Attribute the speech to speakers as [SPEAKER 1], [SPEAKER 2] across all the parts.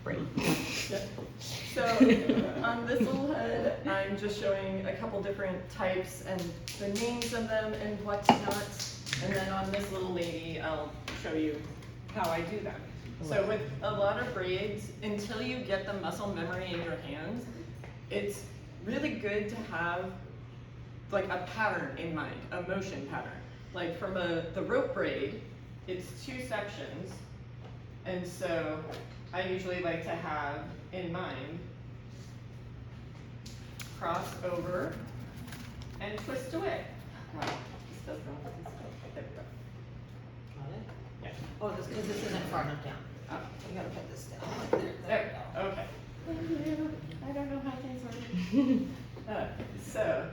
[SPEAKER 1] braid.
[SPEAKER 2] Yeah. So on this little head, I'm just showing a couple different types and the names of them and whatnot. And then on this little lady, I'll show you how I do them. So with a lot of braids, until you get the muscle memory in your hands, it's really good to have like a pattern in mind, a motion pattern. Like from the rope braid, it's 2 sections. And so I usually like to have in mind, cross over and twist away. Wow, this does not, there we go.
[SPEAKER 3] Got it?
[SPEAKER 2] Yeah.
[SPEAKER 3] Oh, this, because this isn't far enough down.
[SPEAKER 2] Oh,
[SPEAKER 3] We gotta put this down.
[SPEAKER 2] there, okay. Thank you. I don't know how things work. So,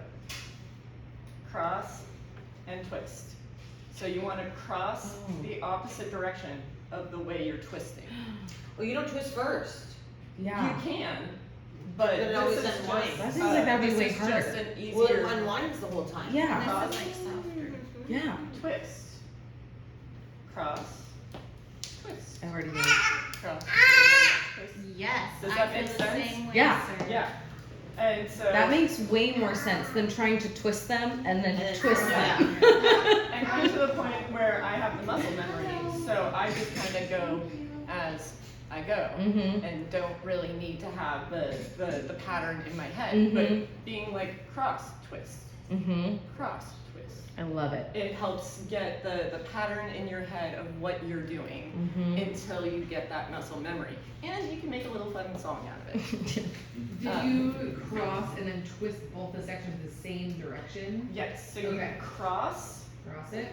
[SPEAKER 2] cross and twist. So you want to cross the opposite direction of the way you're twisting.
[SPEAKER 3] Well, you don't twist first.
[SPEAKER 1] Yeah.
[SPEAKER 2] You can, but
[SPEAKER 3] But it
[SPEAKER 2] this
[SPEAKER 3] always
[SPEAKER 2] is just,
[SPEAKER 3] unwinds.
[SPEAKER 1] That seems like that'd be
[SPEAKER 2] this
[SPEAKER 1] way
[SPEAKER 2] is
[SPEAKER 1] harder.
[SPEAKER 2] just an easier
[SPEAKER 3] Well, it unwinds the whole time.
[SPEAKER 1] Yeah.
[SPEAKER 2] cross,
[SPEAKER 4] This is like softer.
[SPEAKER 1] Yeah.
[SPEAKER 2] twist, cross, twist,
[SPEAKER 1] I already know.
[SPEAKER 2] cross, twist.
[SPEAKER 4] Yes,
[SPEAKER 2] Does
[SPEAKER 4] I
[SPEAKER 2] that
[SPEAKER 4] feel
[SPEAKER 2] make
[SPEAKER 4] the
[SPEAKER 2] sense?
[SPEAKER 4] same way,
[SPEAKER 1] Yeah.
[SPEAKER 4] sir.
[SPEAKER 2] Yeah, and so
[SPEAKER 1] That makes way more sense than trying to twist them and then
[SPEAKER 3] And then
[SPEAKER 1] twist
[SPEAKER 3] twist
[SPEAKER 1] them.
[SPEAKER 2] and I'm to the point where I have the muscle memory, so I just kind of go as I go,
[SPEAKER 1] Mhm.
[SPEAKER 2] and don't really need to have the pattern in my head.
[SPEAKER 1] Mhm.
[SPEAKER 2] But being like cross, twist,
[SPEAKER 1] Mhm.
[SPEAKER 2] cross, twist,
[SPEAKER 1] I love it.
[SPEAKER 2] it helps get the pattern in your head of what you're doing
[SPEAKER 1] Mhm.
[SPEAKER 2] until you get that muscle memory, and you can make a little fun song out of it.
[SPEAKER 5] Do you cross and then twist both the sections the same direction?
[SPEAKER 2] Yes, so you
[SPEAKER 5] Okay.
[SPEAKER 2] cross
[SPEAKER 5] Cross it,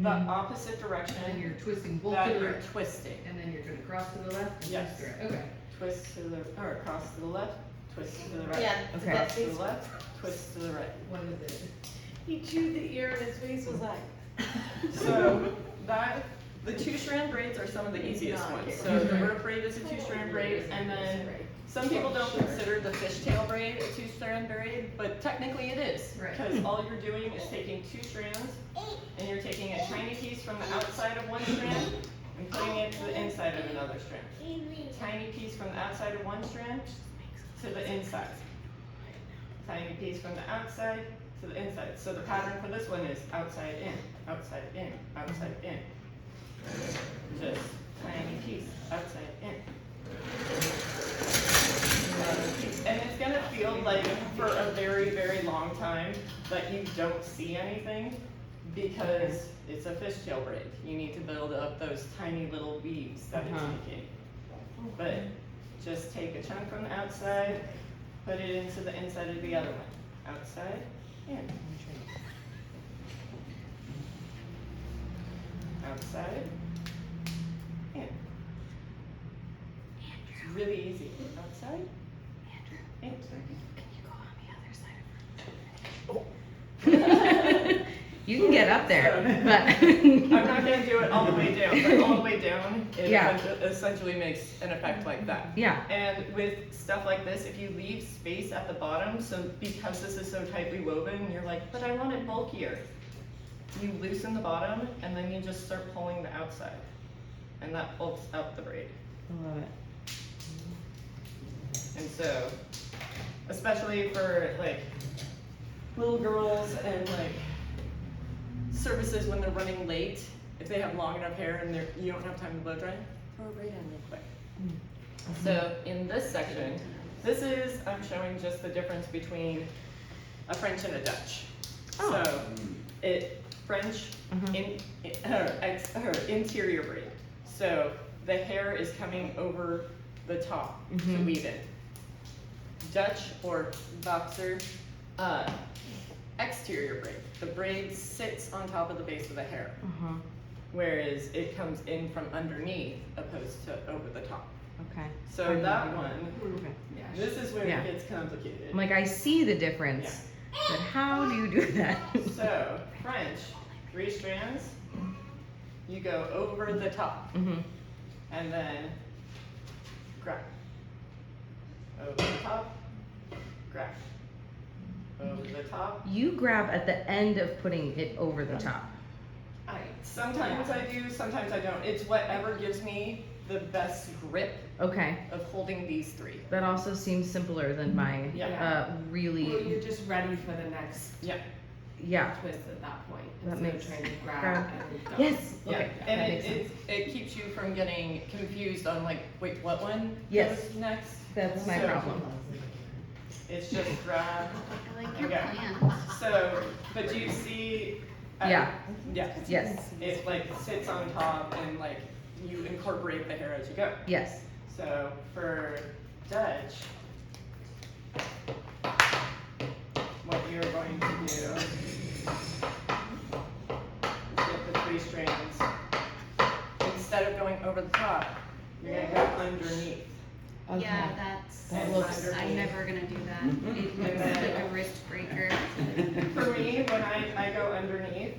[SPEAKER 2] the opposite direction
[SPEAKER 5] and then you're twisting both
[SPEAKER 2] that you're
[SPEAKER 5] directions.
[SPEAKER 2] twisting.
[SPEAKER 5] And then you're gonna cross to the left and
[SPEAKER 2] Yes.
[SPEAKER 5] twist to the right. Okay.
[SPEAKER 2] Twist to the, or cross to the left, twist to the right.
[SPEAKER 3] Yeah.
[SPEAKER 1] Okay.
[SPEAKER 2] Cross to the left, twist to the right.
[SPEAKER 5] What is it?
[SPEAKER 3] He chewed the ear and his face was like.
[SPEAKER 2] So the 2-strand braids are some of the easiest ones. So the rope braid is a 2-strand braid, and then some people don't consider the fishtail braid a 2-strand braid, but technically it is.
[SPEAKER 5] Right.
[SPEAKER 2] Because all you're doing is taking 2 strands, and you're taking a tiny piece from the outside of one strand and putting it to the inside of another strand. Tiny piece from the outside of one strand to the inside. Tiny piece from the outside to the inside. So the pattern for this one is outside in, outside in, outside in. Just tiny piece, outside in. And it's gonna feel like for a very, very long time that you don't see anything because it's a fishtail braid. You need to build up those tiny little weaves that it's making. But just take a chunk from the outside, put it into the inside of the other one. Outside, in. Outside, in. It's really easy. Outside, in.
[SPEAKER 1] You can get up there, but
[SPEAKER 2] I'm not gonna do it all the way down, but all the way down, it
[SPEAKER 1] Yeah.
[SPEAKER 2] essentially makes an effect like that.
[SPEAKER 1] yeah.
[SPEAKER 2] And with stuff like this, if you leave space at the bottom, so because this is so tightly woven, you're like, but I want it bulkier. You loosen the bottom, and then you just start pulling the outside. And that pulls out the braid.
[SPEAKER 1] I love it.
[SPEAKER 2] And so, especially for like little girls and like services when they're running late, if they have long enough hair and you don't have time to blow dry, throw a braid in real quick. So in this section, I'm showing just the difference between a French and a Dutch.
[SPEAKER 1] Oh.
[SPEAKER 2] So French her interior braid. So the hair is coming over the top to weave it. Dutch or boxer, exterior braid. The braid sits on top of the base of the hair, whereas it comes in from underneath opposed to over the top.
[SPEAKER 1] Okay.
[SPEAKER 2] So that one,
[SPEAKER 1] Okay.
[SPEAKER 2] this is where
[SPEAKER 1] Yeah.
[SPEAKER 2] it gets complicated.
[SPEAKER 1] I'm like, I see the difference, but how do you do that?
[SPEAKER 2] So French, 3 strands, you go over the top, and then grab. Over the top, grab. Over the top.
[SPEAKER 1] You grab at the end of putting it over the top.
[SPEAKER 2] Sometimes I do, sometimes I don't. It's whatever gives me the best grip
[SPEAKER 1] Okay.
[SPEAKER 2] of holding these three.
[SPEAKER 1] That also seems simpler than my
[SPEAKER 2] Yeah.
[SPEAKER 5] Well,
[SPEAKER 1] really.
[SPEAKER 5] you're just ready for the next
[SPEAKER 2] Yeah.
[SPEAKER 1] Yeah.
[SPEAKER 5] twist at that point.
[SPEAKER 1] That
[SPEAKER 5] instead of
[SPEAKER 1] makes-
[SPEAKER 5] trying to grab
[SPEAKER 1] grab-
[SPEAKER 5] and go.
[SPEAKER 1] Yes.
[SPEAKER 2] Yeah,
[SPEAKER 1] Okay.
[SPEAKER 2] and
[SPEAKER 1] that makes sense.
[SPEAKER 2] it keeps you from getting confused on like, wait, what one
[SPEAKER 1] Yes.
[SPEAKER 2] goes next?
[SPEAKER 1] That's my
[SPEAKER 2] So-
[SPEAKER 1] problem.
[SPEAKER 2] It's just grab.
[SPEAKER 4] I like your
[SPEAKER 2] Okay.
[SPEAKER 4] plan.
[SPEAKER 2] So, but do you see?
[SPEAKER 1] Yeah.
[SPEAKER 2] Yeah.
[SPEAKER 1] Yes.
[SPEAKER 2] It like sits on top and like you incorporate the hair as you go.
[SPEAKER 1] Yes.
[SPEAKER 2] So for Dutch, what you're going to do is get the 3 strands. Instead of going over the top, you're gonna go underneath.
[SPEAKER 4] Yeah, that's,
[SPEAKER 1] That
[SPEAKER 2] And
[SPEAKER 1] looks-
[SPEAKER 2] underneath.
[SPEAKER 4] I'm never gonna do that. It
[SPEAKER 2] And
[SPEAKER 4] looks
[SPEAKER 2] then-
[SPEAKER 4] like a wrist breaker.
[SPEAKER 2] For me, when I go underneath,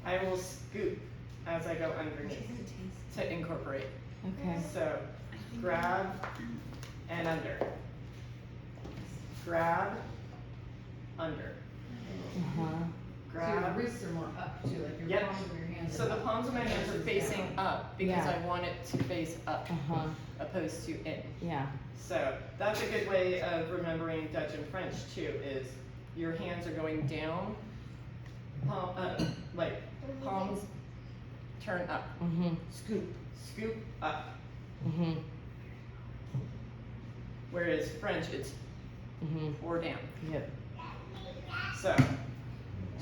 [SPEAKER 2] I will scoop as I go underneath to incorporate.
[SPEAKER 1] Okay.
[SPEAKER 2] So grab and under. Grab, under.
[SPEAKER 1] Uh-huh.
[SPEAKER 5] So your
[SPEAKER 2] Grab.
[SPEAKER 5] wrists are more up too, like your
[SPEAKER 2] Yep.
[SPEAKER 5] palms of your hands.
[SPEAKER 2] So the palms of my hands are facing up because
[SPEAKER 1] Yeah.
[SPEAKER 2] I want it to face up
[SPEAKER 1] Uh-huh.
[SPEAKER 2] opposed to in.
[SPEAKER 1] Yeah.
[SPEAKER 2] So that's a good way of remembering Dutch and French too, is your hands are going down, like palms turn up,
[SPEAKER 1] Mm-hmm.
[SPEAKER 2] scoop up.
[SPEAKER 1] Mm-hmm.
[SPEAKER 2] Whereas French, it's
[SPEAKER 1] Mm-hmm.
[SPEAKER 2] pour down.
[SPEAKER 1] Yep.
[SPEAKER 2] So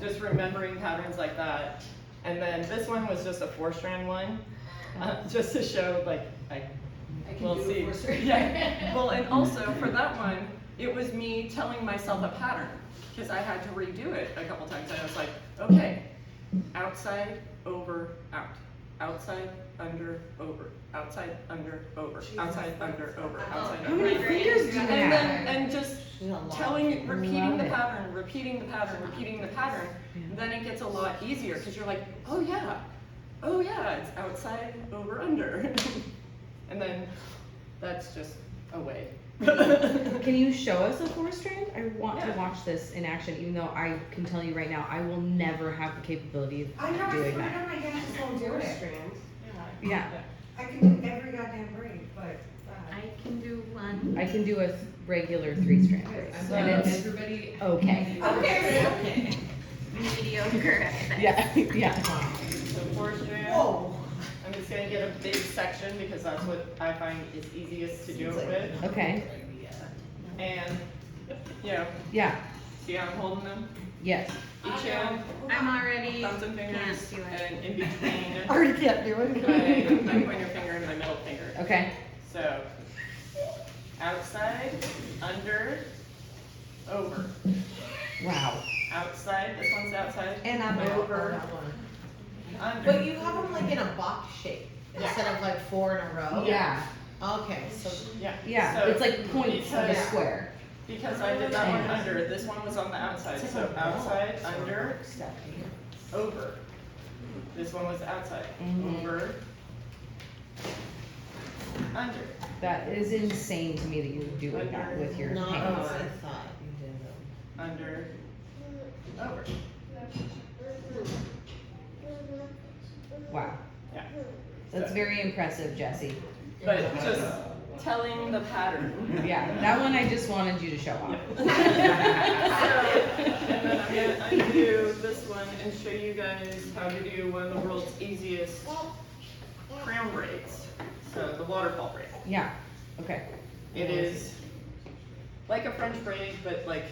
[SPEAKER 2] just remembering patterns like that. And then this one was just a 4-strand one, just to show like,
[SPEAKER 5] I can
[SPEAKER 2] we'll
[SPEAKER 5] do
[SPEAKER 2] see.
[SPEAKER 5] it for sure.
[SPEAKER 2] Yeah. Well, and also for that one, it was me telling myself a pattern because I had to redo it a couple times. I was like, okay, outside, over, out, outside, under, over, outside, under, over, outside, under, over, outside,
[SPEAKER 1] How
[SPEAKER 2] under.
[SPEAKER 1] many
[SPEAKER 2] over.
[SPEAKER 1] fingers do you
[SPEAKER 2] And then,
[SPEAKER 1] have?
[SPEAKER 2] and just
[SPEAKER 3] She's a lot.
[SPEAKER 2] repeating
[SPEAKER 1] Love
[SPEAKER 2] the
[SPEAKER 1] it.
[SPEAKER 2] pattern, repeating the pattern, repeating the pattern, then it gets a lot easier because you're like, oh yeah, it's outside, over, under. And then that's just a way.
[SPEAKER 1] Can you show us a 4-strand? I want to
[SPEAKER 2] Yeah.
[SPEAKER 1] watch this in action, even though I can tell you right now, I will never have the capability of
[SPEAKER 6] I know, I
[SPEAKER 1] doing
[SPEAKER 6] swear
[SPEAKER 1] that.
[SPEAKER 6] to my hands won't do it.
[SPEAKER 1] Yeah.
[SPEAKER 6] I can do every goddamn braid, but,
[SPEAKER 4] I can do one.
[SPEAKER 1] I can do a regular 3-strand.
[SPEAKER 5] I'm
[SPEAKER 1] And
[SPEAKER 5] glad
[SPEAKER 1] it's
[SPEAKER 5] everybody.
[SPEAKER 1] okay.
[SPEAKER 6] Okay.
[SPEAKER 4] Mediocre at best.
[SPEAKER 1] Yeah, yeah.
[SPEAKER 2] So 4-strand.
[SPEAKER 6] whoa.
[SPEAKER 2] I'm just gonna get a big section because that's what I find is easiest to do it with.
[SPEAKER 1] Okay.
[SPEAKER 2] And, you know,
[SPEAKER 1] Yeah.
[SPEAKER 2] see how I'm holding them?
[SPEAKER 1] Yes.
[SPEAKER 2] Each hand,
[SPEAKER 4] I'm already,
[SPEAKER 2] thumbs and fingers,
[SPEAKER 4] can't do it.
[SPEAKER 2] and in between,
[SPEAKER 6] Already can't do
[SPEAKER 2] my pointer finger and my middle finger.
[SPEAKER 1] Okay.
[SPEAKER 2] So, outside, under, over.
[SPEAKER 1] Wow.
[SPEAKER 2] Outside, this one's outside.
[SPEAKER 3] And I'm out on
[SPEAKER 2] Over,
[SPEAKER 3] that one.
[SPEAKER 2] under.
[SPEAKER 3] But you have them like in a box shape instead of like 4 in a row?
[SPEAKER 1] Yeah.
[SPEAKER 3] Okay, so
[SPEAKER 2] Yeah.
[SPEAKER 1] Yeah.
[SPEAKER 2] So,
[SPEAKER 1] It's like points of a
[SPEAKER 2] because-
[SPEAKER 1] square.
[SPEAKER 2] Because I did that one under, this one was on the outside, so outside, under, over. This one was outside,
[SPEAKER 1] Mhm.
[SPEAKER 2] over, under.
[SPEAKER 1] That is insane to me that you would do it that with your
[SPEAKER 3] not
[SPEAKER 1] hands.
[SPEAKER 3] what I thought you did them.
[SPEAKER 2] Under, over.
[SPEAKER 1] Wow.
[SPEAKER 2] Yeah.
[SPEAKER 1] That's
[SPEAKER 2] So-
[SPEAKER 1] very impressive, Jesse.
[SPEAKER 2] But just telling the pattern.
[SPEAKER 1] Yeah, that one I just wanted you to show off.
[SPEAKER 2] So, and then I'm gonna undo this one and show you guys how to do one of the world's easiest crown braids. So the waterfall braid.
[SPEAKER 1] Yeah, okay.
[SPEAKER 2] It is like a French braid, but like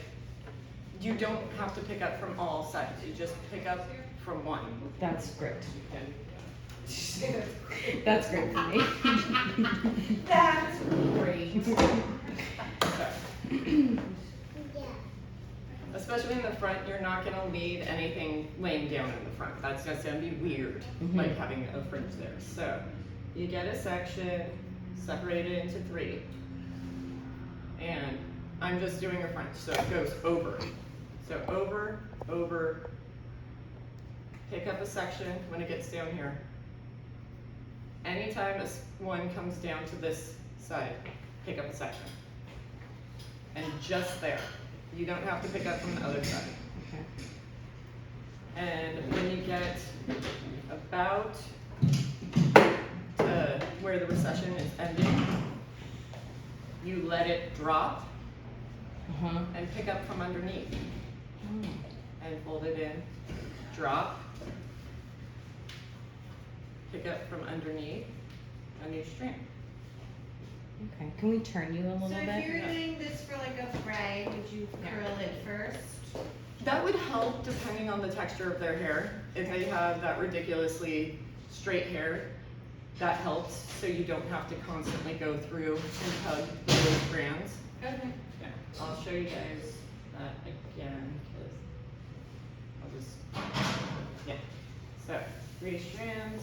[SPEAKER 2] you don't have to pick up from all sides. You just pick up from one.
[SPEAKER 1] That's great.
[SPEAKER 2] And
[SPEAKER 1] That's great for me.
[SPEAKER 6] That's
[SPEAKER 3] Great.
[SPEAKER 2] so, especially in the front, you're not gonna leave anything laying down in the front. That's just gonna be weird, like having a fringe there. So you get a section, separate it into 3. And I'm just doing a French, so it goes over. So over, over, pick up a section when it gets down here. Anytime this one comes down to this side, pick up a section. And just there. You don't have to pick up from the other side.
[SPEAKER 1] Okay.
[SPEAKER 2] And when you get about to where the recession is ending, you let it drop
[SPEAKER 1] Uh-huh.
[SPEAKER 2] and pick up from underneath
[SPEAKER 1] Oh.
[SPEAKER 2] and fold it in, drop, pick up from underneath a new strand.
[SPEAKER 1] Okay. Can we turn you a little
[SPEAKER 4] So if
[SPEAKER 1] bit?
[SPEAKER 4] you're doing this for like a braid, would you curl it first?
[SPEAKER 2] That would help depending on the texture of their hair. If they have that ridiculously straight hair, that helps so you don't have to constantly go through and tug those strands.
[SPEAKER 4] Okay.
[SPEAKER 2] Yeah, I'll show you guys that again, because I'll just, yeah. So, 3 strands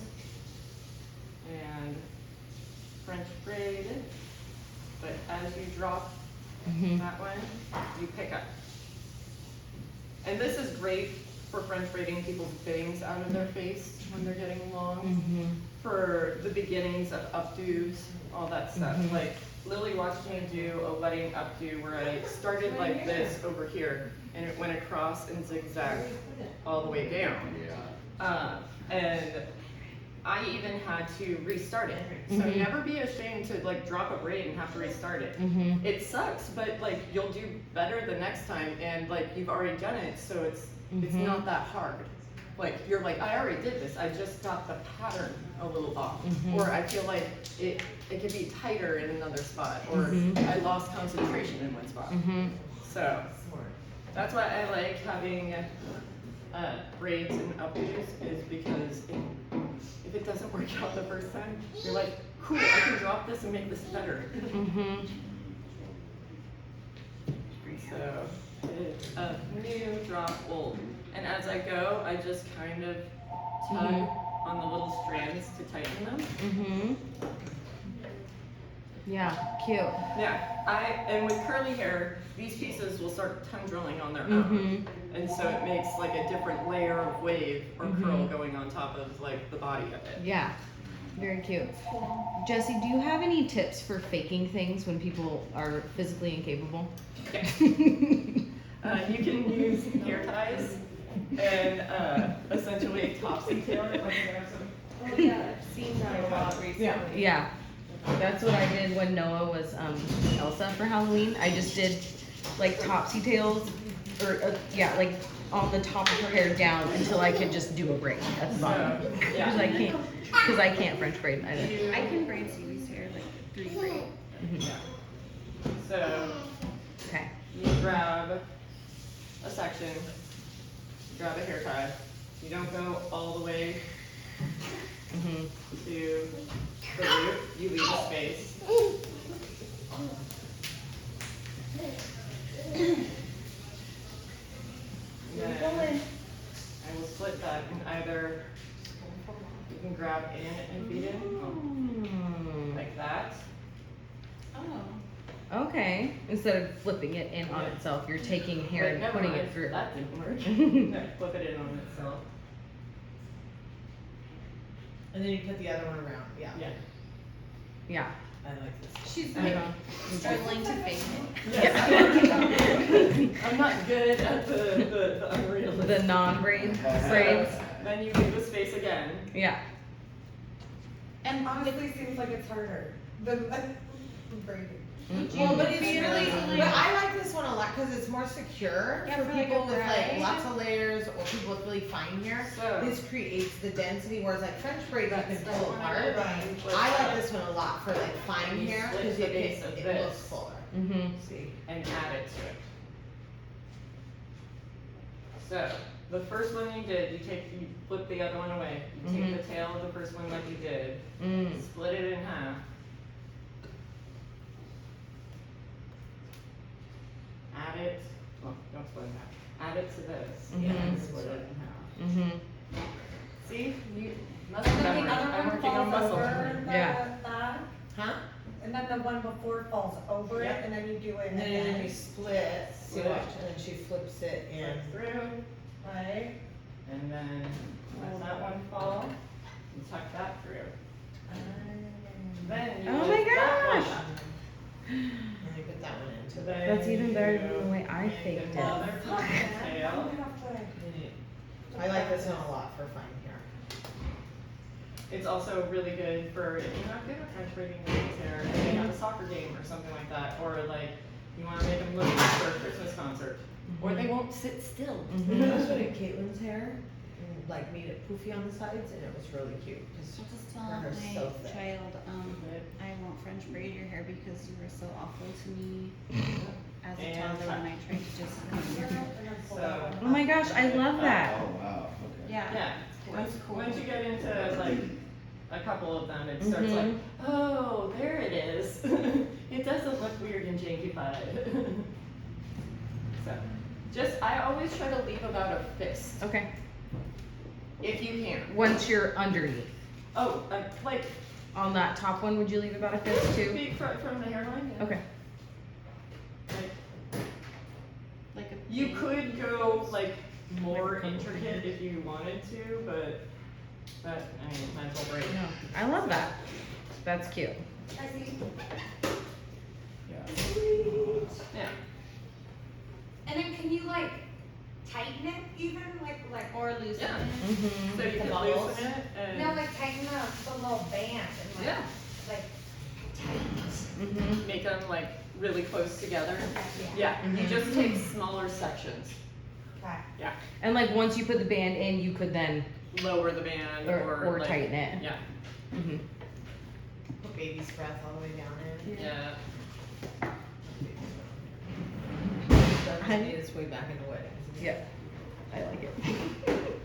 [SPEAKER 2] and French braid, but as you drop
[SPEAKER 1] Mm-hmm.
[SPEAKER 2] that one, you pick up. And this is great for French braiding people's bangs out of their face when they're getting long.
[SPEAKER 1] Mm-hmm.
[SPEAKER 2] For the beginnings of updos, all that stuff.
[SPEAKER 1] Mhm.
[SPEAKER 2] Like Lily watched me do a wedding updo where I started like this over here and it went across and zigzagged all the way down. And I even had to restart it. So
[SPEAKER 1] Mhm.
[SPEAKER 2] never be ashamed to like drop a braid and have to restart it.
[SPEAKER 1] Mm-hmm.
[SPEAKER 2] It sucks, but like you'll do better the next time and like you've already done it, so it's
[SPEAKER 1] Mhm.
[SPEAKER 2] not that hard. Like you're like, I already did this, I just got the pattern a little off.
[SPEAKER 1] Mhm.
[SPEAKER 2] Or I feel like it could be tighter in another spot, or
[SPEAKER 1] Mhm.
[SPEAKER 2] I lost concentration in one spot.
[SPEAKER 1] Mm-hmm.
[SPEAKER 2] So that's why I like having braids and updos, is because if it doesn't work out the first time, you're like, cool, I can drop this and make this better.
[SPEAKER 1] Mm-hmm.
[SPEAKER 2] So it's a new drop old. And as I go, I just kind of tug on the little strands to tighten them.
[SPEAKER 1] Mm-hmm. Yeah, cute.
[SPEAKER 2] Yeah, and with curly hair, these pieces will start tendriling on their own.
[SPEAKER 1] Mm-hmm.
[SPEAKER 2] And so it makes like a different layer of wave or curl
[SPEAKER 1] Mhm.
[SPEAKER 2] going on top of like the body of it.
[SPEAKER 1] Yeah, very cute. Jessie, do you have any tips for faking things when people are physically incapable?
[SPEAKER 2] Yeah. You can use hair ties and essentially topsy tail it.
[SPEAKER 4] Oh yeah, I've seen that a lot recently.
[SPEAKER 1] Yeah, that's what I did when Noah was Elsa for Halloween. I just did like topsy tails, or like on the top of her hair down until I could just do a braid at the bottom.
[SPEAKER 2] Yeah.
[SPEAKER 1] Because I can't French braid either.
[SPEAKER 4] I can braid Stevie's hair like 3 braids.
[SPEAKER 1] Mhm.
[SPEAKER 2] So
[SPEAKER 1] Okay.
[SPEAKER 2] you grab a section, grab a hair tie. You don't go all the way
[SPEAKER 1] Mhm.
[SPEAKER 2] to the root, you leave a space. And then I will split that in either, you can grab in and feed in, like that.
[SPEAKER 4] Oh.
[SPEAKER 1] Okay. Instead of flipping it in on itself, you're taking hair
[SPEAKER 2] Wait,
[SPEAKER 1] and
[SPEAKER 2] never
[SPEAKER 1] putting
[SPEAKER 2] mind,
[SPEAKER 1] it through.
[SPEAKER 2] that didn't work. No, flip it in on itself.
[SPEAKER 3] And then you put the other one around, yeah.
[SPEAKER 2] Yeah.
[SPEAKER 1] Yeah.
[SPEAKER 3] I like this.
[SPEAKER 4] She's
[SPEAKER 1] Uh-huh.
[SPEAKER 4] like struggling to fake it.
[SPEAKER 2] Yes. I'm not good at the unrealistic.
[SPEAKER 1] The non-braid braids.
[SPEAKER 2] Then you leave the space again.
[SPEAKER 1] Yeah.
[SPEAKER 6] And honestly, seems like it's harder than braiding.
[SPEAKER 3] Well, but it's
[SPEAKER 4] Really?
[SPEAKER 3] really, but I like this one a lot because it's more secure
[SPEAKER 4] Yeah,
[SPEAKER 3] for
[SPEAKER 4] for like
[SPEAKER 3] people
[SPEAKER 4] a
[SPEAKER 3] with like
[SPEAKER 4] braid.
[SPEAKER 3] lots of layers or people with really fine hair.
[SPEAKER 2] So-
[SPEAKER 3] This creates the density, whereas like French braid you can
[SPEAKER 2] That's
[SPEAKER 3] pull
[SPEAKER 2] one
[SPEAKER 3] apart.
[SPEAKER 2] Right.
[SPEAKER 3] I like this one a lot for like fine
[SPEAKER 2] You
[SPEAKER 3] hair
[SPEAKER 2] split
[SPEAKER 3] because
[SPEAKER 2] the base of
[SPEAKER 3] it
[SPEAKER 2] this.
[SPEAKER 3] looks fuller.
[SPEAKER 1] Mm-hmm.
[SPEAKER 3] See?
[SPEAKER 2] And add it to it. So, the first one you did, you flip the other one away. You
[SPEAKER 1] Mhm.
[SPEAKER 2] take the tail of the first one like you did,
[SPEAKER 1] Mm.
[SPEAKER 2] split it in half. Add it, well, don't split it in half. Add it to this,
[SPEAKER 1] Mhm.
[SPEAKER 2] and split it in half.
[SPEAKER 1] Mm-hmm.
[SPEAKER 2] See, muscle
[SPEAKER 6] And then
[SPEAKER 2] memory,
[SPEAKER 6] the
[SPEAKER 2] I'm
[SPEAKER 6] other one
[SPEAKER 2] working on
[SPEAKER 6] falls
[SPEAKER 2] muscle
[SPEAKER 6] over
[SPEAKER 2] memory.
[SPEAKER 1] Yeah.
[SPEAKER 6] that,
[SPEAKER 3] Huh?
[SPEAKER 6] and then the one before falls over it,
[SPEAKER 2] Yep.
[SPEAKER 6] and then you do it
[SPEAKER 3] And then you
[SPEAKER 6] again,
[SPEAKER 3] split, see
[SPEAKER 2] Split.
[SPEAKER 3] watch, and then she flips it in.
[SPEAKER 2] Flip through,
[SPEAKER 6] right?
[SPEAKER 2] and then let that one fall, and tuck that through. Then you
[SPEAKER 1] Oh my
[SPEAKER 2] lift that one
[SPEAKER 1] gosh.
[SPEAKER 2] up.
[SPEAKER 3] And you put that one into the.
[SPEAKER 2] Then
[SPEAKER 1] That's even better than
[SPEAKER 2] you
[SPEAKER 1] the way I
[SPEAKER 2] make
[SPEAKER 1] faked it.
[SPEAKER 2] another ponytail.
[SPEAKER 3] I like this one a lot for fine hair.
[SPEAKER 2] it's also really good for if you're not good at French braiding your baby's hair and they have a soccer game or something like that, or like you want to make them look good for a Christmas concert, or they won't sit still.
[SPEAKER 3] I was doing Caitlin's hair and like made it poofy on the sides and it was really cute. Cause
[SPEAKER 4] I'll just
[SPEAKER 3] her
[SPEAKER 4] tell
[SPEAKER 3] hair's
[SPEAKER 4] my
[SPEAKER 3] so thick.
[SPEAKER 4] child, I won't French braid your hair because you were so awful to me as a
[SPEAKER 2] And
[SPEAKER 4] toddler when I tried to just comb your hair.
[SPEAKER 2] So
[SPEAKER 1] Oh my gosh, I love that.
[SPEAKER 7] Oh, wow, okay.
[SPEAKER 4] Yeah.
[SPEAKER 2] yeah, once you get into like a couple of them, it starts like, oh, there it is. It doesn't look weird and jankified. So, just I always try to leave about a fist
[SPEAKER 1] Okay.
[SPEAKER 2] if you can.
[SPEAKER 1] Once you're underneath.
[SPEAKER 2] Oh, like
[SPEAKER 1] On that top one, would you leave about a fist too?
[SPEAKER 2] feet from the hairline. Yeah.
[SPEAKER 1] Okay.
[SPEAKER 2] Like,
[SPEAKER 4] Like a
[SPEAKER 2] you
[SPEAKER 4] big-
[SPEAKER 2] could go like more intricate if you wanted to, but I mean, might as well break.
[SPEAKER 1] No, I love that. That's cute.
[SPEAKER 2] Yeah.
[SPEAKER 6] And then can you like tighten it even, like,
[SPEAKER 4] Or loosen
[SPEAKER 2] Yeah.
[SPEAKER 4] it.
[SPEAKER 1] Mm-hmm.
[SPEAKER 2] So you
[SPEAKER 3] The
[SPEAKER 2] can
[SPEAKER 3] bubbles.
[SPEAKER 2] loosen it and
[SPEAKER 6] no, like tighten the little band and like,
[SPEAKER 2] yeah,
[SPEAKER 6] like tight.
[SPEAKER 1] Mm-hmm.
[SPEAKER 2] make them like really close together.
[SPEAKER 6] Yeah.
[SPEAKER 2] Yeah, you just take smaller sections.
[SPEAKER 6] Okay.
[SPEAKER 1] And like once you put the band in, you could then
[SPEAKER 2] Lower the band
[SPEAKER 1] or
[SPEAKER 2] like,
[SPEAKER 1] tighten it.
[SPEAKER 2] Yeah,
[SPEAKER 1] Mm-hmm.
[SPEAKER 3] Put baby's breath all the way down in.
[SPEAKER 2] yeah.
[SPEAKER 3] That made its way back into weddings.
[SPEAKER 1] Yep. I like it.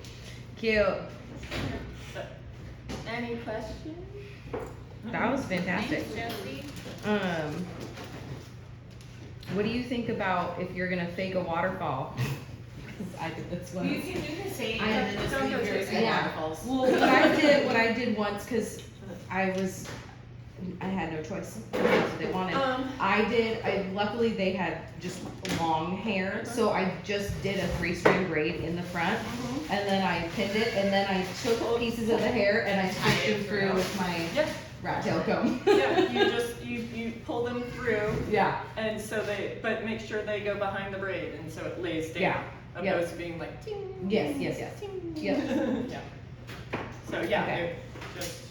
[SPEAKER 1] Cute.
[SPEAKER 2] So, any questions?
[SPEAKER 1] That was fantastic.
[SPEAKER 4] Thanks, Jessie.
[SPEAKER 1] What do you think about if you're gonna fake a waterfall? 'Cause I did this
[SPEAKER 3] You
[SPEAKER 1] once.
[SPEAKER 3] can do the same.
[SPEAKER 1] I am
[SPEAKER 3] and then
[SPEAKER 2] Don't go
[SPEAKER 3] just leave yours
[SPEAKER 2] chasing
[SPEAKER 3] in.
[SPEAKER 1] Yeah.
[SPEAKER 2] waterfalls.
[SPEAKER 1] Well, what I did once, cause I had no choice. That's what they wanted. Luckily they had just long hair, so I just did a 3-strand braid in the front. And then I pinned it, and then I took pieces of the hair and I tied them through with my
[SPEAKER 2] Yeah,
[SPEAKER 1] rat tail comb.
[SPEAKER 2] yeah, you pull them through,
[SPEAKER 1] Yeah,
[SPEAKER 2] and so but make sure they go behind the braid, and so it lays down.
[SPEAKER 1] Yeah, yep.
[SPEAKER 2] Opposed to being like, ting.
[SPEAKER 1] yes, yes, yes. Yep.
[SPEAKER 2] Yeah. So, yeah,
[SPEAKER 1] Okay.
[SPEAKER 2] they're just.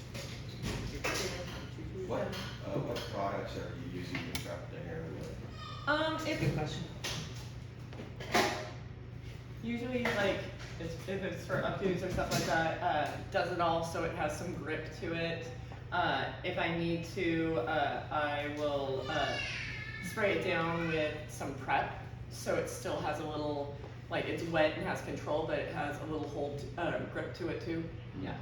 [SPEAKER 7] What products are you using to prep the hair with?
[SPEAKER 2] If
[SPEAKER 1] Good question.
[SPEAKER 2] usually like, if it's for updos or stuff like that, does it all so it has some grip to it. If I need to, I will, spray it down with some prep, so it still has a little, like, it's wet and has control, but it has a little hold, grip to it too. Yeah.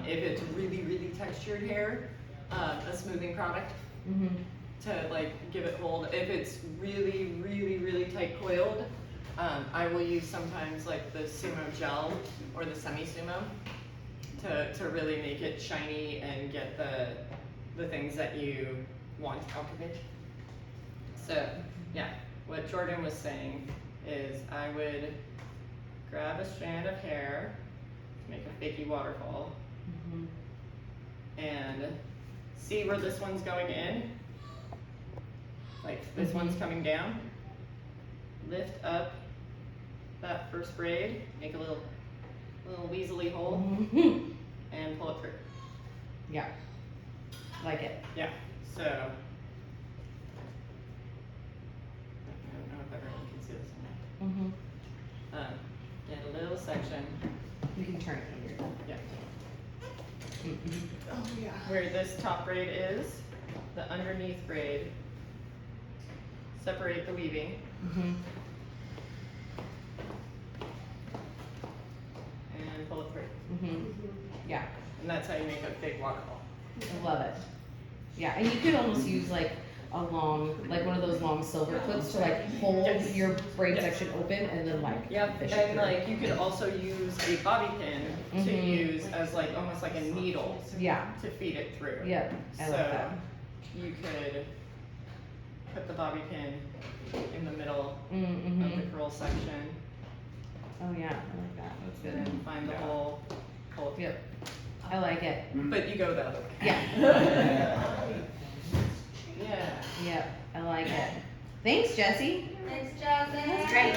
[SPEAKER 2] If it's really, really textured hair, a smoothing product
[SPEAKER 1] Mm-hmm.
[SPEAKER 2] to like give it hold. If it's really, really, really tight coiled, I will use sometimes like the sumo gel or the semi-sumo to really make it shiny and get the things that you want out of it. So yeah, what Jordan was saying is I would grab a strand of hair, make a fakey waterfall, and see where this one's going in. Like this one's coming down. Lift up that first braid, make a little weaselly hole,
[SPEAKER 1] Mm-hmm.
[SPEAKER 2] and pull it through.
[SPEAKER 1] Yeah. Like it.
[SPEAKER 2] Yeah. So I don't know if everyone can see this or
[SPEAKER 1] Mm-hmm.
[SPEAKER 2] not. Get a little section.
[SPEAKER 1] You can turn it when you're done.
[SPEAKER 2] Yeah.
[SPEAKER 1] Mm-hmm.
[SPEAKER 3] Oh, yeah.
[SPEAKER 2] Where this top braid is, the underneath braid. Separate the weaving
[SPEAKER 1] Mm-hmm.
[SPEAKER 2] and pull it through.
[SPEAKER 1] Mm-hmm. Yeah.
[SPEAKER 2] And that's how you make a big waterfall.
[SPEAKER 1] I love it. Yeah, and you could almost use like a long, like one of those long silver clips to like hold
[SPEAKER 2] Yes.
[SPEAKER 1] your braid
[SPEAKER 2] Yes.
[SPEAKER 1] section open and then like
[SPEAKER 2] Yep,
[SPEAKER 1] fish it
[SPEAKER 2] and
[SPEAKER 1] through.
[SPEAKER 2] like you could also use a bobby pin to
[SPEAKER 1] Mhm.
[SPEAKER 2] use as like almost like a needle
[SPEAKER 1] Yeah.
[SPEAKER 2] to feed it through.
[SPEAKER 1] Yep. I
[SPEAKER 2] So
[SPEAKER 1] love that.
[SPEAKER 2] you could put the bobby pin in the middle of
[SPEAKER 1] Mm-hmm.
[SPEAKER 2] the curl section
[SPEAKER 1] Oh yeah, I like that. That's good.
[SPEAKER 2] and find the hole, pull it.
[SPEAKER 1] Yep. I like it.
[SPEAKER 2] But you go the other way.
[SPEAKER 1] Yeah.
[SPEAKER 2] Yeah.
[SPEAKER 1] Yep. I like it. Thanks, Jessie.
[SPEAKER 6] Thanks, Jasmine.
[SPEAKER 1] That's great.